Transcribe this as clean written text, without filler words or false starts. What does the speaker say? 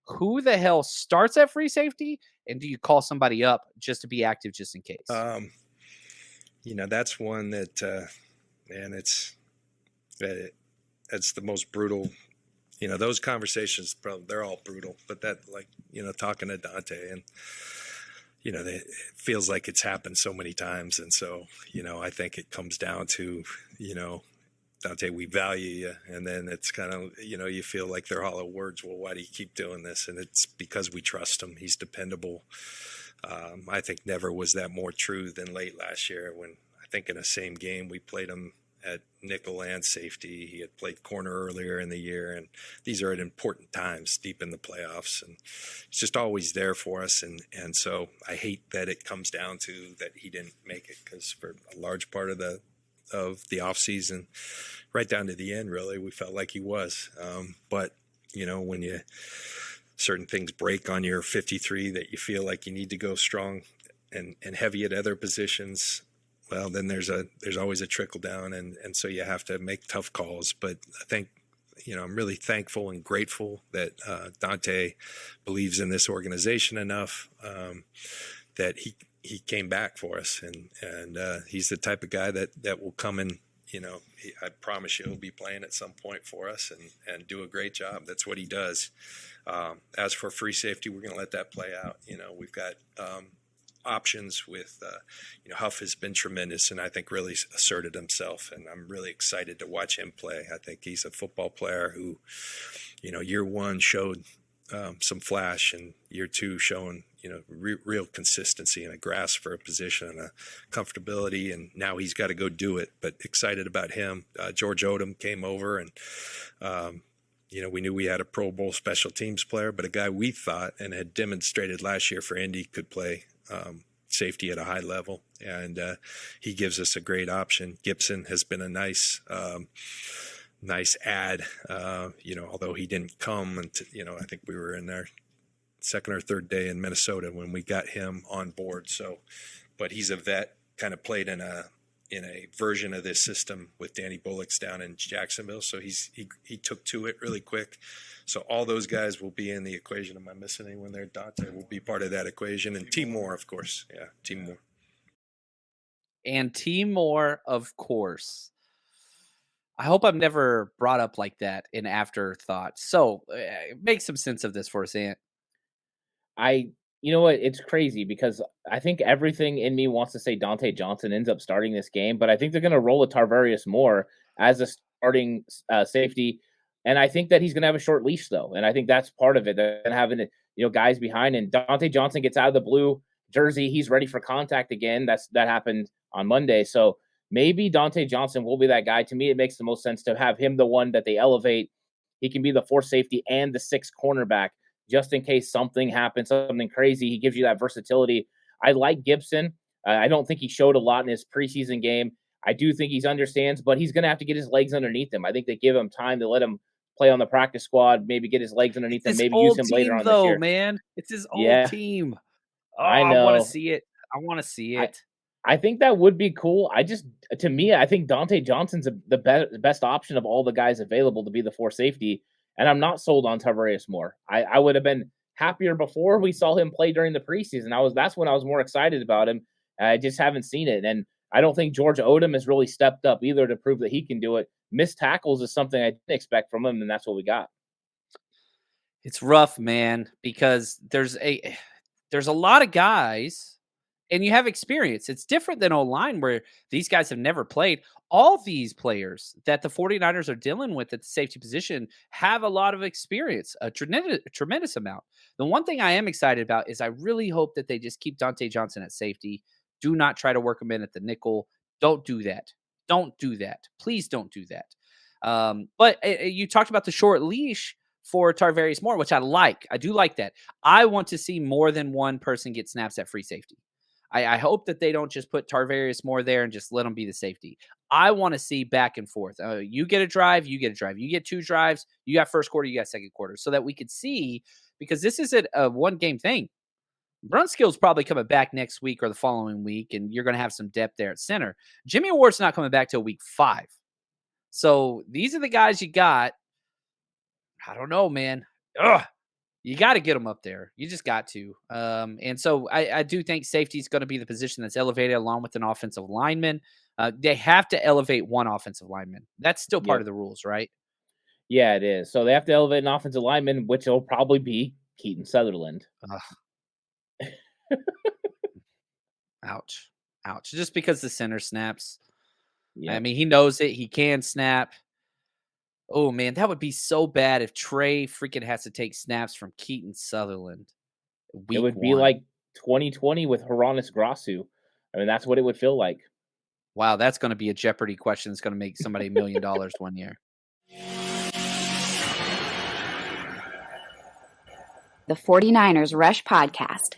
who the hell starts at free safety, and do you call somebody up just to be active just in case? That's one that, man, it's the most brutal. Those conversations, they're all brutal. But that, like, talking to Dante, and it feels like it's happened so many times, and so I think it comes down to Dante, we value you, and then it's kind of you feel like they're hollow words. Well, why do you keep doing this? And it's because we trust him. He's dependable. I think never was that more true than late last year when I think in the same game we played him at nickel and safety. He had played corner earlier in the year, and these are at important times deep in the playoffs, and it's just always there for us. And so I hate that it comes down to that he didn't make it, because for a large part of the off season, right down to the end, really, we felt like he was. But when certain things break on your 53 that you feel like you need to go strong and heavy at other positions, well, then there's always a trickle down, and so you have to make tough calls. But I think I'm really thankful and grateful that Dante believes in this organization enough that he came back for us, and he's the type of guy that will come in. I promise you he'll be playing at some point for us and do a great job. That's what he does. As for free safety, we're going to let that play out. We've got options with, Huff has been tremendous, and I think really asserted himself, and I'm really excited to watch him play. I think he's a football player who, year one showed some flash, and year two showing, real consistency and a grasp for a position and a comfortability, and now he's got to go do it. But excited about him. George Odom came over, and we knew we had a Pro Bowl special teams player, but a guy we thought and had demonstrated last year for Indy could play safety at a high level, and he gives us a great option. Gibson has been a nice add, although he didn't come until, I think we were in our second or third day in Minnesota when we got him on board. So, but he's a vet, kind of played in a version of this system with Danny Bullocks down in Jacksonville. So he took to it really quick. So all those guys will be in the equation. Am I missing anyone there? Dante will be part of that equation, and T. Moore, of course. Yeah, T. Moore. And T. Moore, of course. I hope I'm never brought up like that in afterthought. So make some sense of this for us, Ant. You know what? It's crazy because I think everything in me wants to say Dante Johnson ends up starting this game, but I think they're going to roll with Tarvarius Moore as a starting safety. And I think that he's going to have a short leash, though. And I think that's part of it. And having, guys behind, and Dante Johnson gets out of the blue jersey. He's ready for contact again. That happened on Monday. So maybe Dante Johnson will be that guy. To me, it makes the most sense to have him the one that they elevate. He can be the fourth safety and the sixth cornerback, just in case something happens, something crazy. He gives you that versatility. I like Gibson. I don't think he showed a lot in his preseason game. I do think he understands, but he's going to have to get his legs underneath him. I think they give him time to let him play on the practice squad, maybe get his legs underneath him, maybe use him later on this year. Man, it's his old team. Oh, I know. I want to see it. I want to see it. I think that would be cool. To me, I think Dante Johnson's the best option of all the guys available to be the fourth safety. And I'm not sold on Tarvarius Moore. I would have been happier before we saw him play during the preseason. That's when I was more excited about him. I just haven't seen it. And I don't think George Odom has really stepped up either to prove that he can do it. Missed tackles is something I didn't expect from him, and that's what we got. It's rough, man, because there's a lot of guys, and you have experience. It's different than O-line where these guys have never played. All these players that the 49ers are dealing with at the safety position have a lot of experience, a tremendous amount. The one thing I am excited about is I really hope that they just keep Dante Johnson at safety. Do not try to work him in at the nickel. Don't do that. Don't do that. Please don't do that. But you talked about the short leash for Tarvarius Moore, which I like. I do like that. I want to see more than one person get snaps at free safety. I hope that they don't just put Tarvarius Moore there and just let him be the safety. I want to see back and forth. You get a drive, you get a drive. You get two drives, you got first quarter, you got second quarter, so that we could see, because this isn't a one-game thing. Brunskill's probably coming back next week or the following week, and you're going to have some depth there at center. Jimmie Ward's not coming back till week 5. So these are the guys you got. I don't know, man. Ugh. You got to get them up there. You just got to. And so I do think safety is going to be the position that's elevated along with an offensive lineman. They have to elevate one offensive lineman. That's still part Yep. of the rules, right? Yeah, it is. So they have to elevate an offensive lineman, which will probably be Keaton Sutherland. Ouch. Ouch. Just because the center snaps. I Yep. mean, he knows it. He can snap. Oh, man, that would be so bad if Trey freaking has to take snaps from Keaton Sutherland. It would be 1. like 2020 with Horonis Grasu. I mean, that's what it would feel like. Wow, that's going to be a Jeopardy question that's going to make somebody $1 million one year. The 49ers Rush Podcast.